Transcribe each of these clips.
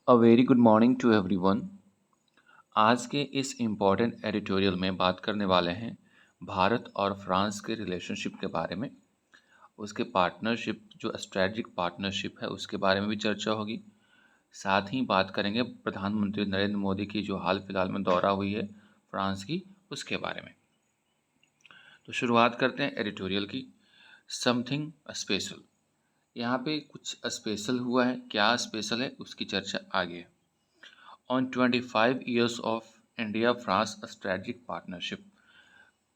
A very good morning to everyone. आज के इस इम्पॉर्टेंट एडिटोरियल में बात करने वाले हैं भारत और फ्रांस के रिलेशनशिप के बारे में। उसके पार्टनरशिप जो स्ट्रेटजिक पार्टनरशिप है उसके बारे में भी चर्चा होगी। साथ ही बात करेंगे प्रधानमंत्री नरेंद्र मोदी की जो हाल फिलहाल में दौरा हुई है फ्रांस की, उसके बारे में। तो शुरुआत करते हैं एडिटोरियल की। Something special. यहाँ पे कुछ स्पेशल हुआ है, क्या स्पेशल है उसकी चर्चा आगे है। On 25 years of India-France strategic partnership,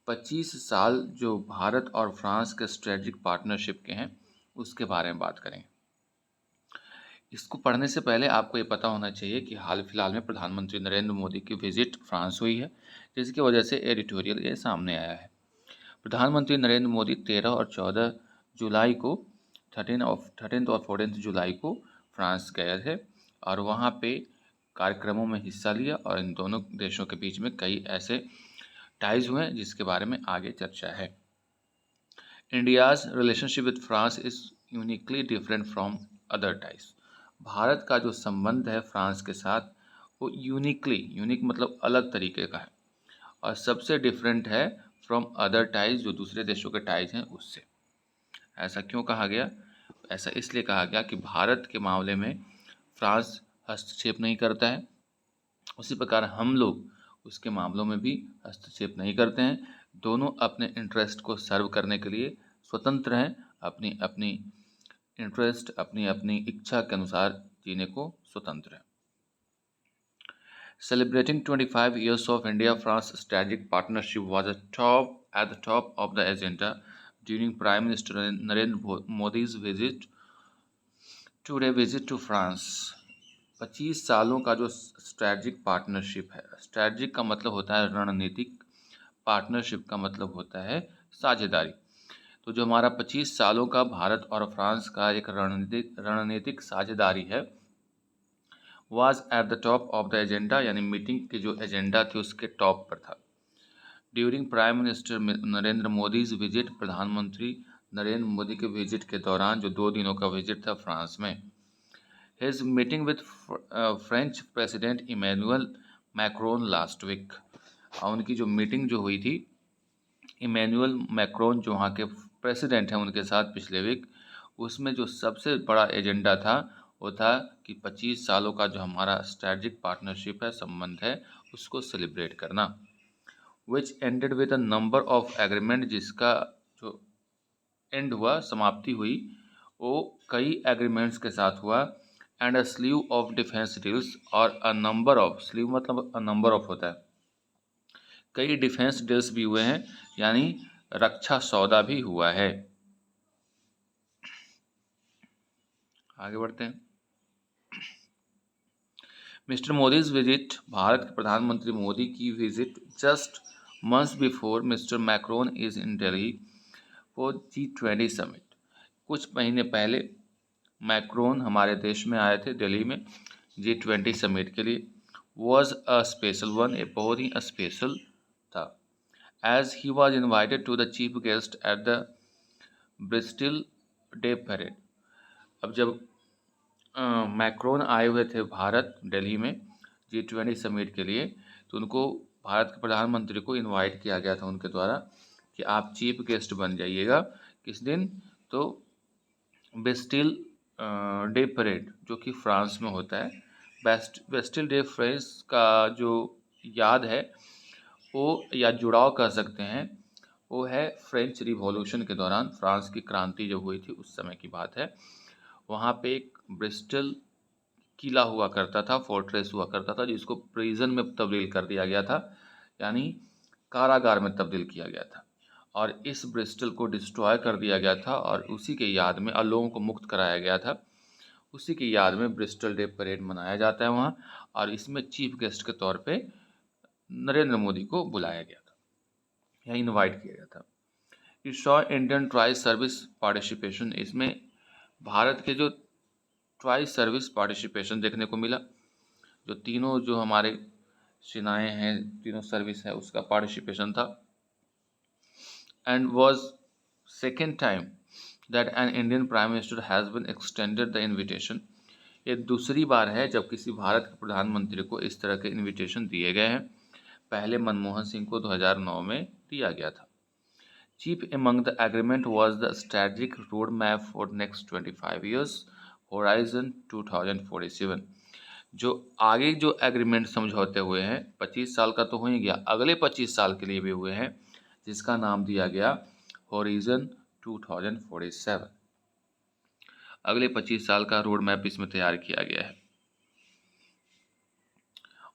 25 साल जो भारत और फ्रांस के स्ट्रेटजिक पार्टनरशिप के हैं उसके बारे में बात करेंगे। इसको पढ़ने से पहले आपको ये पता होना चाहिए कि हाल फिलहाल में प्रधानमंत्री नरेंद्र मोदी की विजिट फ्रांस हुई है, जिसकी वजह से एडिटोरियल ये सामने आया है। प्रधानमंत्री नरेंद्र मोदी 13 और 14 जुलाई को 13 और 14 जुलाई को फ्रांस गए थे और वहाँ पे कार्यक्रमों में हिस्सा लिया और इन दोनों देशों के बीच में कई ऐसे टाइज हुए हैं जिसके बारे में आगे चर्चा है। India's relationship with France is uniquely different from other ties. Bharat का जो संबंध है फ्रांस के साथ वो यूनिक मतलब अलग तरीके का है और सबसे डिफरेंट है फ्रॉम अदर टाइज, जो दूसरे देशों के टाइज हैं उससे। ऐसा क्यों कहा गया? ऐसा इसलिए कहा गया कि भारत के मामले में फ्रांस हस्तक्षेप नहीं करता है, उसी प्रकार हम लोग उसके मामलों में भी हस्तक्षेप नहीं करते हैं। दोनों अपने इंटरेस्ट को सर्व करने के लिए स्वतंत्र हैं, अपनी अपनी इंटरेस्ट अपनी अपनी इच्छा के अनुसार जीने को स्वतंत्र हैं। Celebrating 25 years of India-France strategic partnership was at the top of the agenda during Prime Minister Narendra Modi's visit to France। 25 सालों का जो स्ट्रैटेजिक पार्टनरशिप है, स्ट्रैटेजिक का मतलब होता है रणनीतिक, पार्टनरशिप का मतलब होता है साझेदारी। तो जो हमारा 25 सालों का भारत और फ्रांस का एक रणनीतिक साझेदारी है, was at the top of the agenda, यानी मीटिंग की जो एजेंडा थी उसके टॉप पर था। During prime minister Narendra Modi's visit, प्रधानमंत्री नरेंद्र मोदी के विजिट के दौरान, जो 2 दिनों का विजिट था फ्रांस में, his meeting with French president Emmanuel Macron last week. उनकी जो मीटिंग जो हुई थी इमैनुअल मैक्रोन, जो वहाँ के प्रेसिडेंट हैं, उनके साथ पिछले वीक, उसमें जो सबसे बड़ा एजेंडा था वो था कि 25 सालों का जो हमारा स्ट्रैटेजिक पार्टनरशिप है, संबंध है, उसको सेलिब्रेट करना। विच ended with a number of agreement, जिसका जो एंड हुआ, समाप्ति हुई, वो कई एग्रीमेंट्स के साथ हुआ। And a sleeve of defence deals, और अ नंबर ऑफ, स्लीव मतलब अ नंबर ऑफ होता है, कई डिफेंस डील्स भी हुए हैं, यानी रक्षा सौदा भी हुआ है। आगे बढ़ते हैं। मिस्टर मोदीज विजिट, भारत के प्रधानमंत्री मोदी की visit just months before mister Macron is in Delhi for G20 summit. कुछ महीने पहले मैक्रोन हमारे देश में आए थे, दिल्ली में G20 समिट के लिए। वॉज अ स्पेशल वन, ये बहुत ही स्पेशल था। As he was invited to the chief guest at the Bastille day parade. अब जब मैक्रोन आए हुए थे भारत, दिल्ली में G20 समिट के लिए, तो उनको भारत के प्रधानमंत्री को इनवाइट किया गया था उनके द्वारा कि आप चीफ गेस्ट बन जाइएगा। किस दिन? तो बेस्टिल डे परेड, जो कि फ्रांस में होता है। बेस्टिल डे फ्रांस का जो याद है वो, या जुड़ाव कह सकते हैं, वो है फ्रेंच रिवॉल्यूशन के दौरान, फ्रांस की क्रांति जब हुई थी उस समय की बात है। वहाँ पे एक ब्रिस्टल किला हुआ करता था, फोर्ट्रेस हुआ करता था, जिसको प्रिजन में तब्दील कर दिया गया था, यानी कारागार में तब्दील किया गया था। और इस ब्रिस्टल को डिस्ट्रॉय कर दिया गया था और उसी के याद में, और लोगों को मुक्त कराया गया था, उसी की याद में ब्रिस्टल डे परेड मनाया जाता है वहाँ। और इसमें चीफ गेस्ट के तौर पे नरेंद्र मोदी को बुलाया गया था या इनवाइट किया गया था। It Shaw Indian tri service participation, इसमें भारत के जो ट्राई सर्विस पार्टिसिपेशन देखने को मिला, जो तीनों जो हमारे सेनाएं हैं, तीनों सर्विस है, उसका पार्टिसिपेशन था। And was second time that an Indian Prime Minister has been extended the invitation। ये दूसरी बार है जब किसी भारत के प्रधानमंत्री को इस तरह के इनविटेशन दिए गए हैं। पहले मनमोहन सिंह को 2009 में दिया गया था। Chief among the agreement was the strategic roadmap for next 25 years, Horizon 2047। जो आगे जो एग्रीमेंट समझौते हुए हैं 25 साल का तो हो ही गया, अगले 25 साल के लिए भी हुए हैं, जिसका नाम दिया गया होरिजन 2047। अगले 25 साल का रोड मैप इसमें तैयार किया गया है।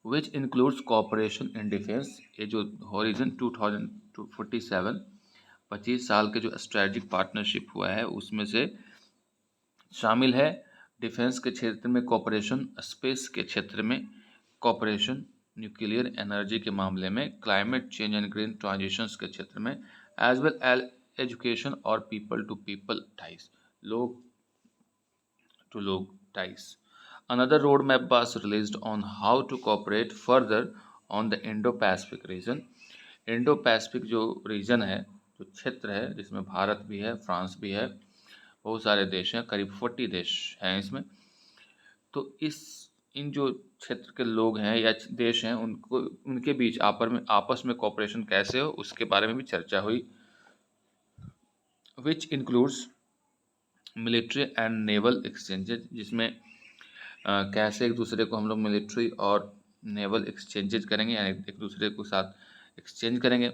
Which includes cooperation in defence. ये जो होरिजन 2047 25 साल के जो स्ट्रेटजिक पार्टनरशिप हुआ है उसमें से शामिल है डिफेंस के क्षेत्र में कॉपरेशन, स्पेस के क्षेत्र में कॉपरेशन, न्यूक्लियर एनर्जी के मामले में, climate change and green transitions के क्षेत्र में, एज वेल एज एजुकेशन और पीपल टू पीपल टाइज, लोग टू लोग ties. Another roadmap was released on how to cooperate further on the Indo-Pacific region। Indo Pacific जो रीजन है, जो क्षेत्र है, जिसमें भारत भी है, फ्रांस भी है, बहुत सारे देश हैं, करीब 40 देश हैं इसमें। तो इन जो क्षेत्र के लोग हैं या देश हैं उनको उनके बीच आपस में कोऑपरेशन कैसे हो उसके बारे में भी चर्चा हुई। Which includes military and naval exchanges, जिसमें कैसे एक दूसरे को हम लोग मिलिट्री और नेवल एक्सचेंजेज करेंगे, यानी एक दूसरे के साथ एक्सचेंज करेंगे।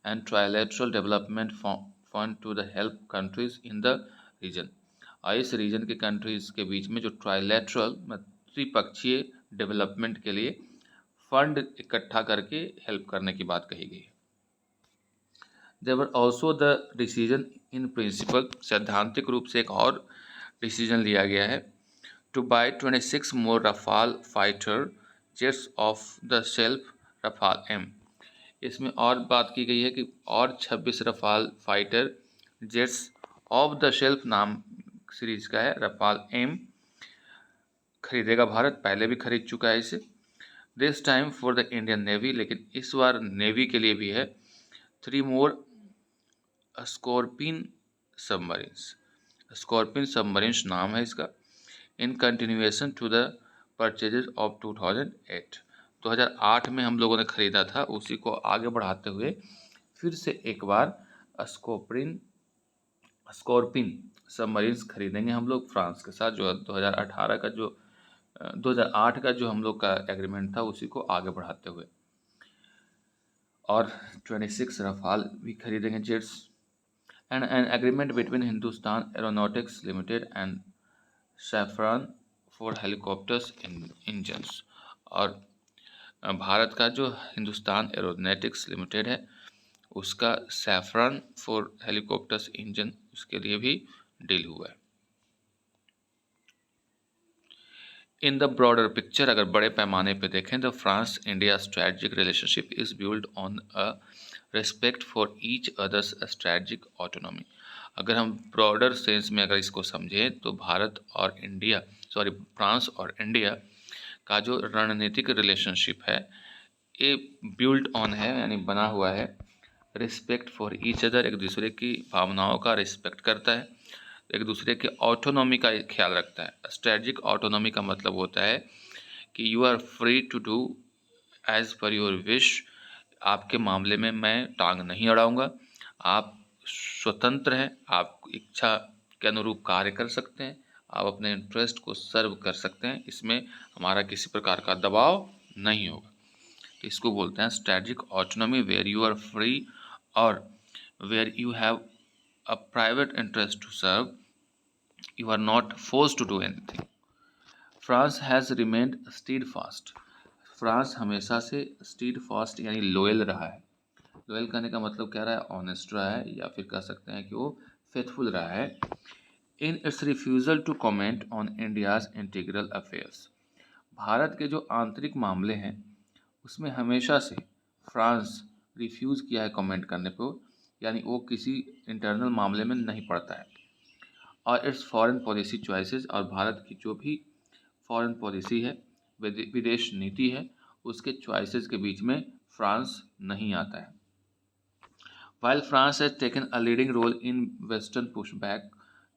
And trilateral development fund to the help countries in the region. और इस रीजन के कंट्रीज के बीच में जो ट्राइलेटरल त्रिपक्षीय डेवलपमेंट के लिए फंड इकट्ठा करके हेल्प करने की बात कही गई है। There were also the decision in principle, सैद्धांतिक रूप से एक और डिसीजन लिया गया है, to buy 26 more Rafale fighter jets off the shelf Rafale M। इसमें और बात की गई है कि और 26 Rafale fighter jets of the shelf नाम सीरीज का है रफाल एम खरीदेगा भारत, पहले भी खरीद चुका है इसे। This time for the Indian navy, लेकिन इस बार नेवी के लिए भी है। 3 more Scorpene submarines, Scorpene submarines नाम है इसका। In continuation to the purchases of 2008। 2008 में हम लोगों ने खरीदा था, उसी को आगे बढ़ाते हुए फिर से एक बार स्कॉर्पिन सबमरीन्स खरीदेंगे हम लोग फ्रांस के साथ, जो 2018 का जो 2008 का जो हम लोग का एग्रीमेंट था उसी को आगे बढ़ाते हुए। और 26 रफाल भी खरीदेंगे jets. And an agreement between Hindustan aeronautics limited and saffron for helicopters engines. और भारत का जो हिंदुस्तान एरोनॉटिक्स लिमिटेड है उसका सैफरान फॉर हेलीकॉप्टर्स इंजन, उसके लिए भी डील हुआ है। इन द ब्रॉडर पिक्चर, अगर बड़े पैमाने पे देखें तो France India strategic relationship is build on a respect for each others strategic autonomy. अगर हम ब्रॉडर सेंस में अगर इसको समझें तो फ्रांस और इंडिया का जो रणनीतिक रिलेशनशिप है ये बिल्ड ऑन है, यानी बना हुआ है रिस्पेक्ट फॉर ईच अदर, एक दूसरे की भावनाओं का रिस्पेक्ट करता है, एक दूसरे के ऑटोनॉमी का ख्याल रखता है। स्ट्रेटजिक ऑटोनॉमी का मतलब होता है कि you are free to do as per your wish. आपके मामले में मैं टांग नहीं अड़ाऊंगा, आप स्वतंत्र हैं, आप इच्छा के अनुरूप कार्य कर सकते हैं, आप अपने इंटरेस्ट को सर्व कर सकते हैं, इसमें हमारा किसी प्रकार का दबाव नहीं होगा। तो इसको बोलते हैं strategic autonomy, where you are free और where you have a private interest to serve, you are not forced to do anything। France has remained steadfast। France हमेशा से steadfast यानी लोयल रहा है। लोयल कहने का मतलब क्या रहा है, ऑनेस्ट रहा है, या फिर कह सकते हैं कि वो फेथफुल रहा है। In its refusal to comment on India's integral affairs. Bharat के जो आंतरिक मामले हैं उसमें हमेशा से फ्रांस रिफ्यूज़ किया है कमेंट करने को, यानी वो किसी इंटरनल मामले में नहीं पड़ता है। और इट्स फॉरेन पॉलिसी चॉइसेस, और भारत की जो भी फॉरेन पॉलिसी है, विदेश नीति है, उसके चॉइसेस के बीच में फ्रांस नहीं आता है। While France has taken a leading role in western pushback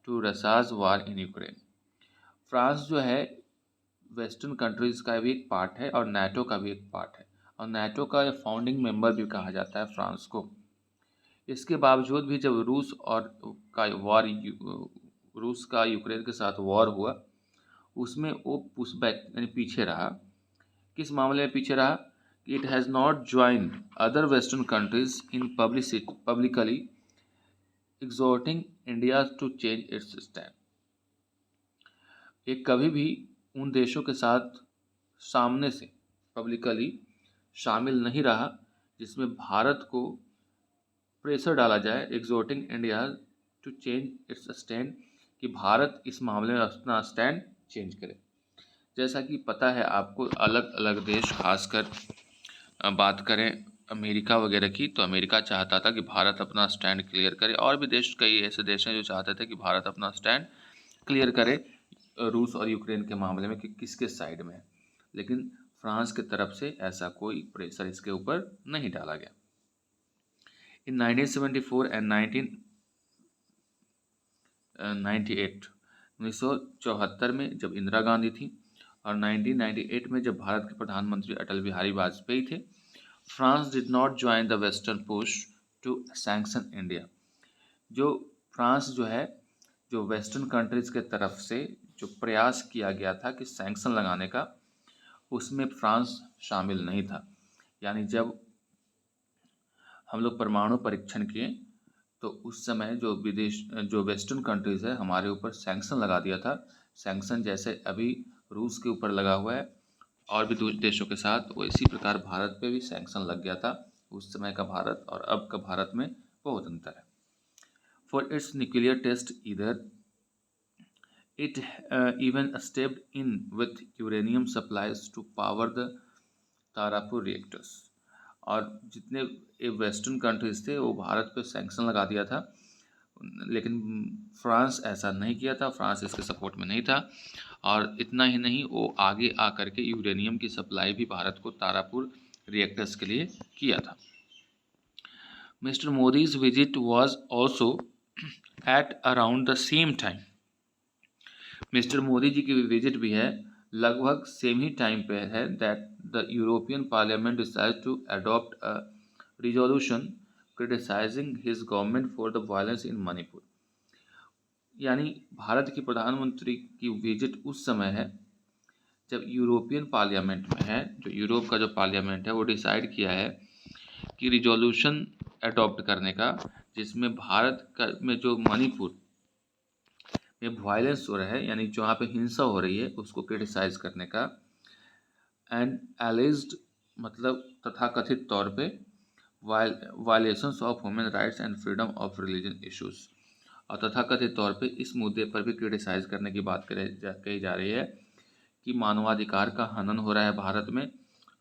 to Russia's war in Ukraine. France जो है वेस्टर्न कंट्रीज़ का भी एक पार्ट है और नाटो का भी एक पार्ट है, और नाटो का फाउंडिंग मेंबर भी कहा जाता है फ्रांस को। इसके बावजूद भी जब का वॉर रूस का यूक्रेन के साथ वॉर हुआ, उसमें वो पुश बैक यानी पीछे रहा। किस मामले में पीछे रहा? It has not joined other western countries in publicly exhorting India to change its stand। ये कभी भी उन देशों के साथ सामने से पब्लिकली शामिल नहीं रहा जिसमें भारत को प्रेशर डाला जाए, exhorting India to change its stand, कि भारत इस मामले में अपना स्टैंड चेंज करे। जैसा कि पता है आपको, अलग अलग देश, खासकर बात करें अमेरिका वगैरह की, तो अमेरिका चाहता था कि भारत अपना स्टैंड क्लियर करे, और भी देश, कई ऐसे देश हैं जो चाहते थे कि भारत अपना स्टैंड क्लियर करे रूस और यूक्रेन के मामले में कि किसके साइड में है। लेकिन फ्रांस की तरफ से ऐसा कोई प्रेशर इसके ऊपर नहीं डाला गया। इन 1974 एंड 1998 1974 में जब इंदिरा गांधी थी और 1998 में जब भारत के प्रधानमंत्री अटल बिहारी वाजपेयी थे, France did not join the western push to sanction India. जो फ्रांस जो है, जो वेस्टर्न कंट्रीज़ के तरफ से जो प्रयास किया गया था कि सैंक्शन लगाने का, उसमें फ्रांस शामिल नहीं था। यानी जब हम लोग परमाणु परीक्षण किए तो उस समय जो वेस्टर्न कंट्रीज़ है हमारे ऊपर सैंक्शन लगा दिया था। सैंक्शन जैसे अभी रूस के ऊपर लगा हुआ है और भी देशों के साथ, वो इसी प्रकार भारत पे भी सैंक्शन लग गया था। उस समय का भारत और अब का भारत में बहुत अंतर है। फॉर इट्स न्यूक्लियर टेस्ट इधर it even stepped in with uranium supplies to power the Tarapur reactors. और जितने वेस्टर्न कंट्रीज थे वो भारत पे सैंक्शन लगा दिया था, लेकिन फ्रांस ऐसा नहीं किया था। फ्रांस इसके सपोर्ट में नहीं था, और इतना ही नहीं, वो आगे आकर के यूरेनियम की सप्लाई भी भारत को तारापुर रिएक्टर्स के लिए किया था। Mister Modi's visit was also at around the same time. Mister Modi ji की विजिट भी है, लगभग सेम ही टाइम पे है, that the European parliament decide to adopt a resolution criticising his government for the violence in Manipur. यानी भारत के प्रधानमंत्री की विजिट उस समय है जब यूरोपियन पार्लियामेंट में है, जो यूरोप का जो पार्लियामेंट है वो डिसाइड किया है कि रिजोल्यूशन अडॉप्ट करने का, जिसमें भारत का में जो मणिपुर में वायलेंस हो रहा है, यानी जहाँ पे हिंसा हो रही है, उसको क्रिटिसाइज करने का, एंड एलिज्ड मतलब तथाकथित तौर पे violations of human rights and freedom of religion issues, और तथाकथित तौर पे इस मुद्दे पर भी क्रिटिसाइज करने की बात कही जा रही है कि मानवाधिकार का हनन हो रहा है भारत में,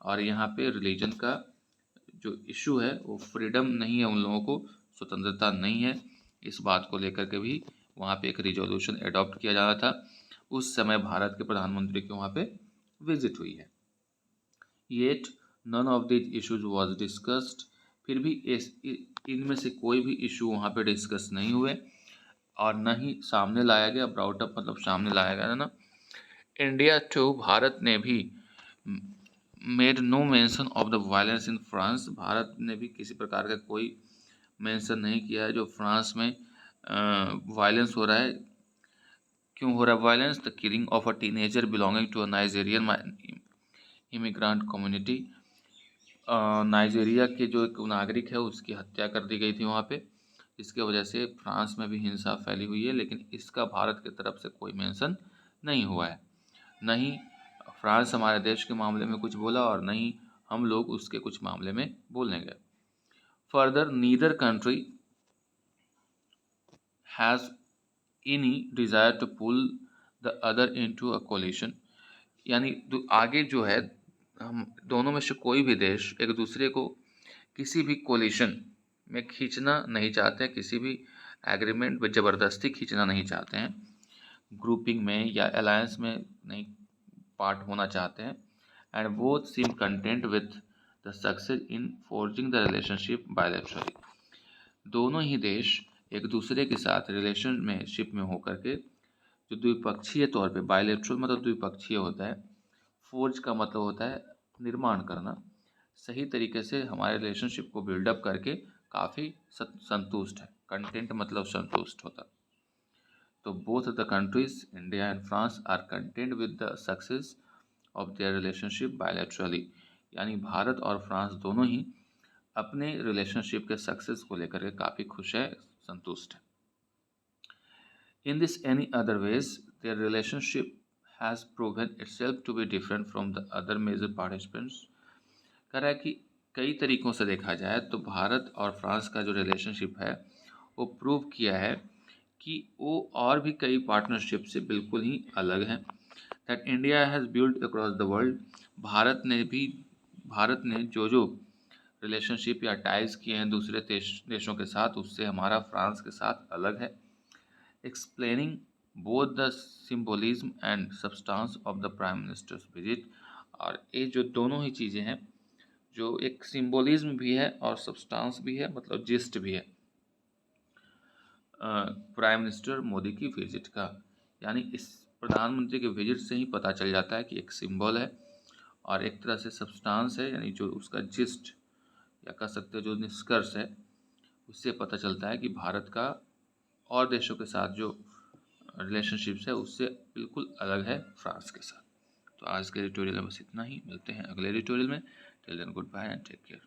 और यहाँ पे रिलीजन का जो इशू है वो फ्रीडम नहीं है, उन लोगों को स्वतंत्रता नहीं है। इस बात को लेकर के भी वहाँ पे एक रिजोल्यूशन अडॉप्ट किया जाना था। उस समय भारत के प्रधानमंत्री की वहाँ पे विजिट हुई है। Yet none of this issues was discussed. फिर भी इनमें से कोई भी इशू वहाँ पे डिस्कस नहीं हुए और न ही सामने लाया गया। ब्राउट अप मतलब सामने लाया गया ना। इंडिया टू, भारत ने भी made no mention of the violence in France. Bharat ने भी किसी प्रकार का कोई मेंशन नहीं किया है जो फ्रांस में वायलेंस हो रहा है। क्यों हो रहा है violence? The killing of a teenager belonging to a Nigerian immigrant community. Nigeria के जो एक नागरिक है उसकी हत्या कर दी गई थी वहाँ पे, जिसके वजह से फ्रांस में भी हिंसा फैली हुई है, लेकिन इसका भारत की तरफ से कोई मेंशन नहीं हुआ है। नहीं फ्रांस हमारे देश के मामले में कुछ बोला और नहीं हम लोग उसके कुछ मामले में बोलने गए। Further neither country has any desire to pull the other into a coalition. यानी आगे जो है, हम दोनों में से कोई भी देश एक दूसरे को किसी भी कोलिशन में खींचना नहीं चाहते हैं, किसी भी एग्रीमेंट में ज़बरदस्ती खींचना नहीं चाहते हैं, ग्रुपिंग में या अलायंस में नहीं पार्ट होना चाहते हैं। And both seem content with the success in forging the relationship bilaterally. दोनों ही देश एक दूसरे के साथ रिलेशनशिप में होकर के, जो द्विपक्षीय तौर पे, बायलैटरल मतलब द्विपक्षीय होता है, फोर्ज का मतलब होता है निर्माण करना, सही तरीके से हमारे रिलेशनशिप को बिल्डअप करके काफ़ी संतुष्ट है। कंटेंट मतलब संतुष्ट होता। तो both the countries India and France are content with the success of their relationship bilaterally, यानी भारत और फ्रांस दोनों ही अपने रिलेशनशिप के सक्सेस को लेकर के काफ़ी खुश है, संतुष्ट है। In this any other ways their relationship has proven itself to be different from the other major participants। कह रहा है कि कई तरीक़ों से देखा जाए तो भारत और फ्रांस का जो रिलेशनशिप है वो प्रूव किया है कि वो और भी कई पार्टनरशिप से बिल्कुल ही अलग हैं। That India has build across the world, Bharat ने जो रिलेशनशिप या टाइज किए हैं दूसरे देशों के साथ, उससे हमारा फ्रांस के साथ अलग है। Explaining both the symbolism and substance of the prime ministers visit. और ये जो दोनों ही चीज़ें हैं, जो एक सिम्बोलिज्म भी है और सब्सटेंस भी है, मतलब जिस्ट भी है प्राइम मिनिस्टर मोदी की विजिट का, यानी इस प्रधानमंत्री के विजिट से ही पता चल जाता है कि एक सिंबल है और एक तरह से सब्सटेंस है, यानी जो उसका जिस्ट या कह सकते हो जो निष्कर्ष है, उससे पता चलता है कि भारत का और देशों के साथ जो रिलेशनशिप्स है उससे बिल्कुल अलग है फ्रांस के साथ। तो आज के एडिटोरियल में बस इतना ही, मिलते हैं अगले एडिटोरियल में। Till then goodbye and take care.